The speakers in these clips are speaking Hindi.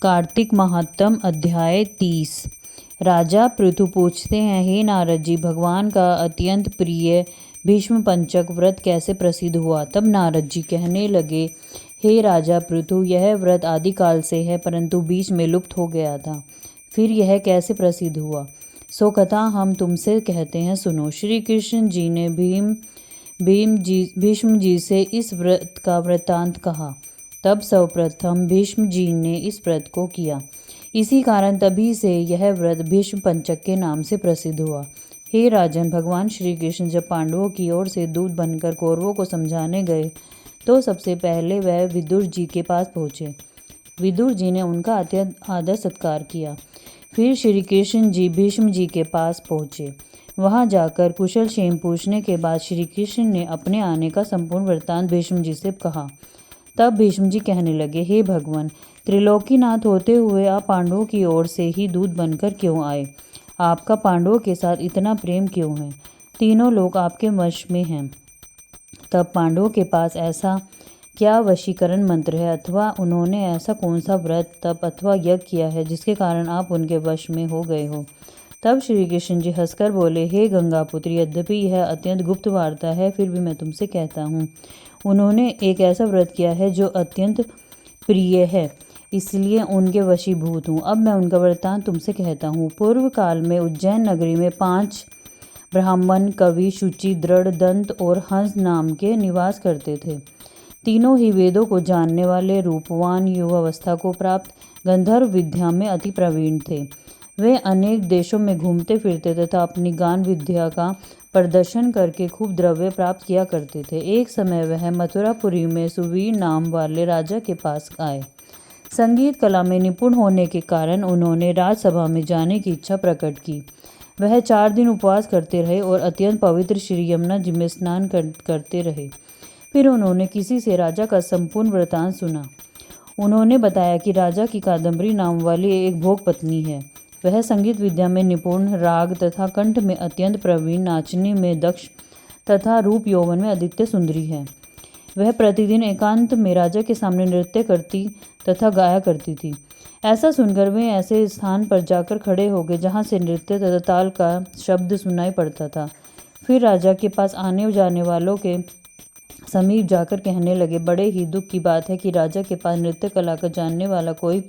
कार्तिक महात्म अध्याय 30। राजा पृथु पूछते हैं, हे नारद जी, भगवान का अत्यंत प्रिय भीष्म पंचक व्रत कैसे प्रसिद्ध हुआ। तब नारद जी कहने लगे, हे राजा पृथु, यह व्रत आदिकाल से है, परंतु बीच में लुप्त हो गया था। फिर यह कैसे प्रसिद्ध हुआ, सो कथा हम तुमसे कहते हैं, सुनो। श्री कृष्ण जी ने भीष्म जी से इस व्रत का वृत्तांत कहा। तब सर्वप्रथम भीष्म जी ने इस व्रत को किया। इसी कारण तभी से यह व्रत भीष्म पंचक के नाम से प्रसिद्ध हुआ। हे राजन, भगवान श्री कृष्ण जब पांडवों की ओर से दूत बनकर कौरवों को समझाने गए तो सबसे पहले वह विदुर जी के पास पहुँचे। विदुर जी ने उनका अत्यंत आदर सत्कार किया। फिर श्री कृष्ण जी भीष्म जी के पास पहुँचे। वहां जाकर कुशल क्षेम पूछने के बाद श्री कृष्ण ने अपने आने का संपूर्ण वृत्तांत भीष्म जी से कहा। तब भीष्म जी कहने लगे, हे भगवान, त्रिलोकीनाथ होते हुए आप पांडवों की ओर से ही दूत बनकर क्यों आए? आपका पांडवों के साथ इतना प्रेम क्यों है? तीनों लोग आपके वश में हैं। तब पांडवों के पास ऐसा क्या वशीकरण मंत्र है, अथवा उन्होंने ऐसा कौन सा व्रत, तप अथवा यज्ञ किया है जिसके कारण आप उनके वश में हो गए हो? तब श्री कृष्ण जी हंसकर बोले, हे गंगापुत्र, यद्यपि यह अत्यंत गुप्त वार्ता है, फिर भी मैं तुमसे कहता हूँ। उन्होंने एक ऐसा व्रत किया है जो अत्यंत प्रिय है, इसलिए उनके वशीभूत हूँ। अब मैं उनका वृत्तांत तुमसे कहता हूँ। पूर्व काल में उज्जैन नगरी में 5 ब्राह्मण, कवि, शुचि, दृढ़, दंत और हंस नाम के निवास करते थे। तीनों ही वेदों को जानने वाले, रूपवान, युवावस्था को प्राप्त, गंधर्व विद्या में अति प्रवीण थे। वे अनेक देशों में घूमते फिरते तथा अपनी गान विद्या का प्रदर्शन करके खूब द्रव्य प्राप्त किया करते थे। एक समय वह मथुरापुरी में सुवीर नाम वाले राजा के पास आए। संगीत कला में निपुण होने के कारण उन्होंने राजसभा में जाने की इच्छा प्रकट की। वह 4 दिन उपवास करते रहे और अत्यंत पवित्र श्री यमुना जी में स्नान करते रहे। फिर उन्होंने किसी से राजा का संपूर्ण वृत्तांत सुना। उन्होंने बताया कि राजा की कादम्बरी नाम वाली एक भोग पत्नी है। वह संगीत विद्या में निपुण, राग तथा कंठ में अत्यंत प्रवीण, नाचने में दक्ष तथा रूप यौवन में अद्वितीय सुंदरी है। वह प्रतिदिन एकांत में राजा के सामने नृत्य करती तथा गाया करती थी। ऐसा सुनकर वे ऐसे स्थान पर जाकर खड़े हो गए जहाँ से नृत्य तथा ताल का शब्द सुनाई पड़ता था। फिर राजा के पास आने जाने वालों के समीप जाकर कहने लगे, बड़े ही दुख की बात है कि राजा के पास नृत्य कला का जानने वाला कोई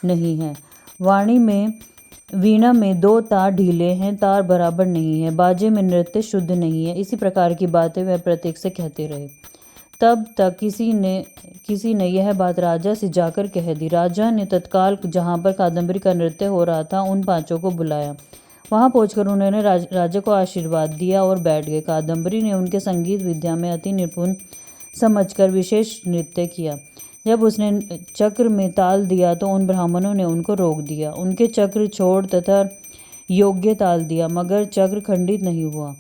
नहीं है। वीणा में 2 तार ढीले हैं, तार बराबर नहीं है, बाजे में नृत्य शुद्ध नहीं है। इसी प्रकार की बातें वह प्रत्येक से कहते रहे। तब तक किसी ने यह बात राजा से जाकर कह दी। राजा ने तत्काल जहाँ पर कादम्बरी का नृत्य हो रहा था उन 5 को बुलाया। वहां पहुंचकर उन्होंने राजा को आशीर्वाद दिया और बैठ गए। कादम्बरी ने उनके संगीत विद्या में अति निपुण समझकर विशेष नृत्य किया। जब उसने चक्र में ताल दिया तो उन ब्राह्मणों ने उनको रोक दिया। उनके चक्र छोड़ तथा योग्य ताल दिया, मगर चक्र खंडित नहीं हुआ।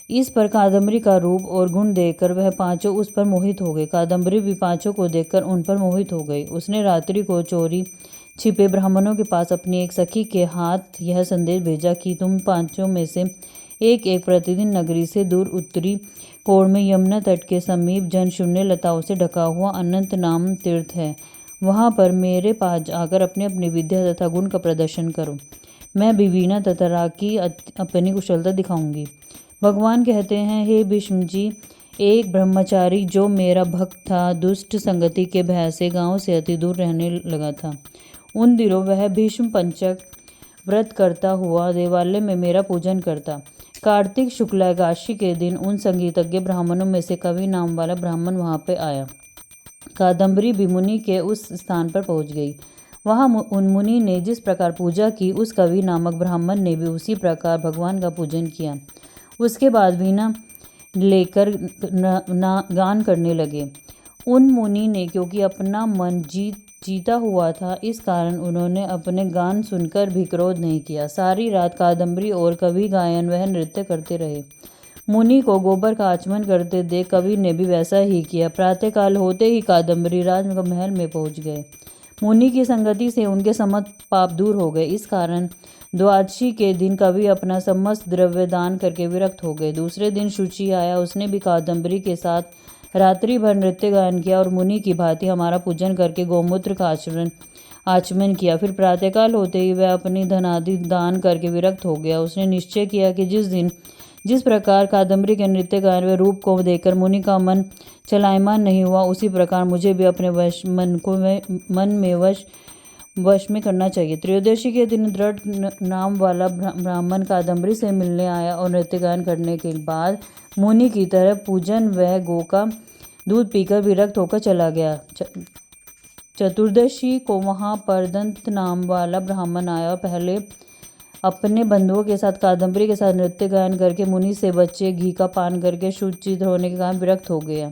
इस पर कादम्बरी का रूप और गुण देखकर वह 5 उस पर मोहित हो गए। कादम्बरी भी 5 को देखकर उन पर मोहित हो गई। उसने रात्रि को चोरी छिपे ब्राह्मणों के पास अपनी एक सखी के हाथ यह संदेश भेजा कि तुम 5 में से एक प्रतिदिन नगरी से दूर उत्तरी कोण में यमुना तट के समीप जनशून्य लताओं से ढका हुआ अनंत नाम तीर्थ है। वहां पर मेरे पास आकर अपने अपनी विद्या तथा गुण का प्रदर्शन करो। मैं भी वीणा तथा राग की अपनी कुशलता दिखाऊंगी। भगवान कहते हैं, हे भीष्म जी, एक ब्रह्मचारी जो मेरा भक्त था, दुष्ट संगति के भय से गांव से अति दूर रहने लगा था। उन दिनों वह भीष्म पंचक व्रत करता हुआ देवालय में मेरा पूजन करता। कार्तिक शुक्ल एकादशी के दिन उन संगीतज्ञ ब्राह्मणों में से कवि नाम वाला ब्राह्मण वहां पर आया। कादम्बरी भी मुनि के उस स्थान पर पहुंच गई। वहां उन मुनि ने जिस प्रकार पूजा की, उस कवि नामक ब्राह्मण ने भी उसी प्रकार भगवान का पूजन किया। उसके बाद वीणा लेकर गान करने लगे। उन मुनि ने क्योंकि अपना मन जीता हुआ था, इस कारण उन्होंने अपने गान सुनकर भी क्रोध नहीं किया। सारी रात कादम्बरी और कवि गायन वह नृत्य करते रहे। मुनि को गोबर का आचमन करते देख कवि ने भी वैसा ही किया। प्रातःकाल होते ही कादम्बरी राजमहल में पहुंच गए। मुनि की संगति से उनके समस्त पाप दूर हो गए। इस कारण द्वादशी के दिन कवि अपना समस्त द्रव्य दान करके विरक्त हो गए। दूसरे दिन शुचि आया। उसने भी कादम्बरी के साथ रात्रि भर नृत्य गायन किया और मुनि की भांति हमारा पूजन करके गौमूत्र का आचमन किया। फिर प्रातःकाल होते ही वह अपनी धनादि दान करके विरक्त हो गया। उसने निश्चय किया कि जिस दिन जिस प्रकार कादम्बरी के नृत्य गायन व रूप को देखकर मुनि का मन चलायमान नहीं हुआ, उसी प्रकार मुझे भी अपने मन में वश में करना चाहिए। त्रयोदशी के दिन दृढ़ नाम वाला ब्राह्मण कादम्बरी से मिलने आया और नृत्य गायन करने के बाद मुनि की तरह पूजन व गो का दूध पीकर विरक्त होकर चला गया। चतुर्दशी को वहां परदंत नाम वाला ब्राह्मण आया और पहले अपने बंधुओं के साथ कादम्बरी के साथ नृत्य गायन करके मुनि से बच्चे घी का पान करके शुचित होने के कारण विरक्त हो गया।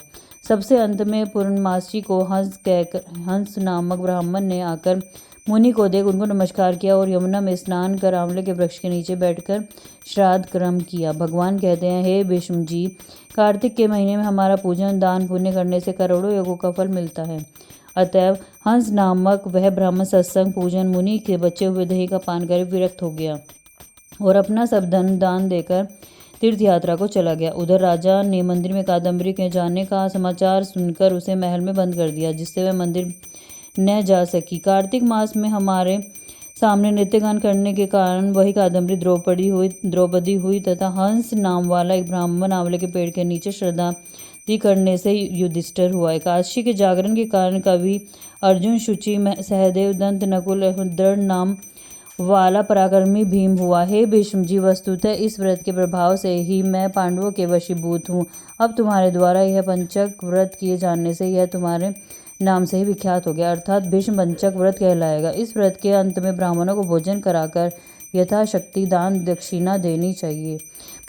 सबसे अंत में पूर्णमासी को हंस नामक ब्राह्मण ने आकर मुनि को देख उनको नमस्कार किया और यमुना में स्नान कर आंवले के वृक्ष के नीचे बैठकर श्राद्ध कर्म किया। भगवान कहते हैं, हे भीष्म जी, कार्तिक के महीने में हमारा पूजन दान पुण्य करने से करोड़ों योगों का फल मिलता है। अतएव हंस नामक वह ब्राह्मण सत्संग पूजन मुनि के बचे हुए दही का पान कर विरक्त हो गया और अपना सब धन दान देकर तीर्थ यात्रा को चला गया। उधर राजा ने मंदिर में कादम्बरी के जाने का समाचार सुनकर उसे महल में बंद कर दिया, जिससे वह मंदिर न जा सकी। कार्तिक मास में हमारे सामने नृत्य गान करने के कारण वही कादम्बरी द्रौपदी हुई तथा हंस नाम वाला एक ब्राह्मण आंवले के पेड़ के नीचे श्रद्धा करने से युधिष्ठिर हुआ। एकादशी के जागरण के कारण कवि अर्जुन, शुचि, सहदेव, दंत, नकुल, दृढ़ नाम वाला पराक्रमी भीम हुआ। हे भीष्म जी, वस्तुतः इस व्रत के प्रभाव से ही मैं पांडवों के वशीभूत हूँ। अब तुम्हारे द्वारा यह पंचक व्रत किए जाने से यह तुम्हारे नाम से ही विख्यात हो गया, अर्थात भीष्म पंचक व्रत कहलाएगा। इस व्रत के अंत में ब्राह्मणों को भोजन कराकर यथाशक्ति दान दक्षिणा देनी चाहिए।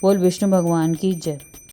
बोल विष्णु भगवान की जय।